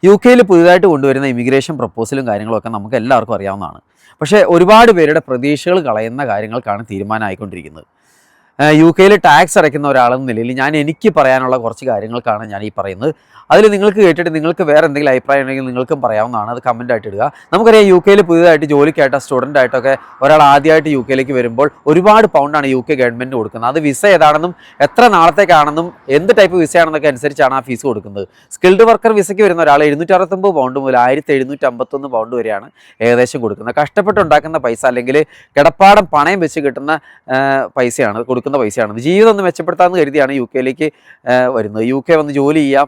U കെയിൽ പുതുതായിട്ട് കൊണ്ടുവരുന്ന ഇമിഗ്രേഷൻ പ്രപ്പോസലും കാര്യങ്ങളൊക്കെ നമുക്ക് എല്ലാവർക്കും അറിയാവുന്നതാണ്. പക്ഷേ ഒരുപാട് പേരുടെ പ്രതീക്ഷകൾ കളയുന്ന കാര്യങ്ങൾക്കാണ് തീരുമാനമായിക്കൊണ്ടിരിക്കുന്നത്. യു കെയിൽ ടാക്സ് അടയ്ക്കുന്ന ഒരാളെന്ന നിലയിൽ എനിക്ക് പറയാനുള്ള കുറച്ച് കാര്യങ്ങൾക്കാണ് ഞാൻ ഈ പറയുന്നത്. അതിൽ നിങ്ങൾക്ക് കേട്ടിട്ട് നിങ്ങൾക്ക് വേറെ എന്തെങ്കിലും അഭിപ്രായം ഉണ്ടെങ്കിൽ നിങ്ങൾക്കും പറയാവുന്നതാണ്. അത് കമൻറ്റായിട്ട് ഇടുക. നമുക്കറിയാം യു കെയിൽ പുതുതായിട്ട് ജോലിക്കായിട്ടോ സ്റ്റുഡൻ്റായിട്ടൊക്കെ ഒരാൾ ആദ്യമായിട്ട് യു കെയിലേക്ക് വരുമ്പോൾ ഒരുപാട് പൗണ്ടാണ് യു കെ ഗവൺമെൻറ് കൊടുക്കുന്നത്. അത് വിസ ഏതാണെന്നും എത്ര നാളത്തേക്കാണെന്നും എന്ത് ടൈപ്പ് വിസയാണെന്നൊക്കെ അനുസരിച്ചാണ് ആ ഫീസ് കൊടുക്കുന്നത്. സ്കിൽഡ് വർക്കർ വിസയ്ക്ക് വരുന്ന ഒരാൾ 769 പൗണ്ട് മുതൽ 1751 പൗണ്ട് വരെയാണ് ഏകദേശം കൊടുക്കുന്നത്. കഷ്ടപ്പെട്ടുണ്ടാക്കുന്ന പൈസ അല്ലെങ്കിൽ കിടപ്പാടം പണയം വെച്ച് കിട്ടുന്ന പൈസയാണ് കൊടുക്കുന്നത് പൈസയാണ്. ജീവിതം ഒന്ന് മെച്ചപ്പെടുത്താമെന്ന് കരുതിയാണ് യു കെയിലേക്ക് വരുന്നത്. യു കെ വന്ന് ജോലി ചെയ്യാം,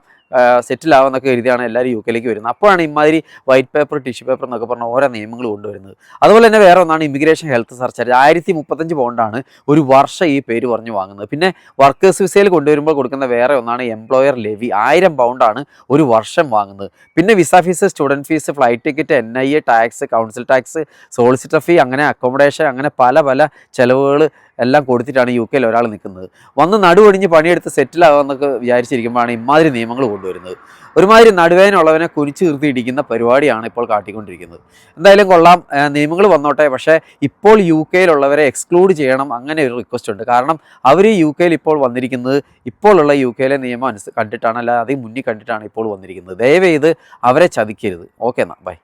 സെറ്റിൽ ആവാമെന്നൊക്കെ കരുതിയാണ് എല്ലാവരും യു കെയിലേക്ക് വരുന്നത്. അപ്പോഴാണ് ഇമാതിരി വൈറ്റ് പേപ്പർ, ടിഷ്യൂ പേപ്പർ എന്നൊക്കെ പറഞ്ഞ ഓരോ നിയമങ്ങൾ കൊണ്ടുവരുന്നത്. അതുപോലെ തന്നെ വേറെ ഒന്നാണ് ഇമിഗ്രേഷൻ ഹെൽത്ത് സർചാർജ്. 1035 പൗണ്ടാണ് ഒരു വർഷം ഈ പേര് പറഞ്ഞു വാങ്ങുന്നത്. പിന്നെ വർക്കേഴ്സ് വിസയിൽ കൊണ്ടുവരുമ്പോൾ കൊടുക്കുന്ന വേറെ ഒന്നാണ് എംപ്ലോയർ ലെവി. 1000 പൗണ്ടാണ് ഒരു വർഷം വാങ്ങുന്നത്. പിന്നെ visa fees, student fees, flight ticket, NIA tax, council tax, solicitor fee, അങ്ങനെ അക്കോമഡേഷൻ, അങ്ങനെ പല ചിലവുകൾ എല്ലാം കൊടുത്തിട്ടാണ് യു കെയിൽ ഒരാൾ നിൽക്കുന്നത്. വന്ന് നടുവൊടിഞ്ഞ് പണിയെടുത്ത് സെറ്റിലാകാമെന്നൊക്കെ വിചാരിച്ചിരിക്കുമ്പോഴാണ് ഇമാതിരി നിയമങ്ങൾ കൊണ്ടുവരുന്നത്. ഒരുമാതിരി നടുവേനുള്ളവനെ കുനിച്ച് നിർത്തി ഇടിക്കുന്ന പരിപാടിയാണ് ഇപ്പോൾ കാട്ടിക്കൊണ്ടിരിക്കുന്നത്. എന്തായാലും കൊള്ളാം, നിയമങ്ങൾ വന്നോട്ടെ. പക്ഷേ ഇപ്പോൾ യു കെയിലുള്ളവരെ എക്സ്ക്ലൂഡ് ചെയ്യണം, അങ്ങനെ ഒരു റിക്വസ്റ്റ് ഉണ്ട്. കാരണം അവർ യു കെയിൽ ഇപ്പോൾ വന്നിരിക്കുന്നത് ഇപ്പോഴുള്ള യു കെയിലെ നിയമം കണ്ടിട്ടാണ്, അല്ലാതെ അതിന് മുന്നിൽ കണ്ടിട്ടാണ് ഇപ്പോൾ വന്നിരിക്കുന്നത്. ദയവേത് അവരെ ചതിക്കരുത്. ഓക്കെ എന്നാൽ ബൈ.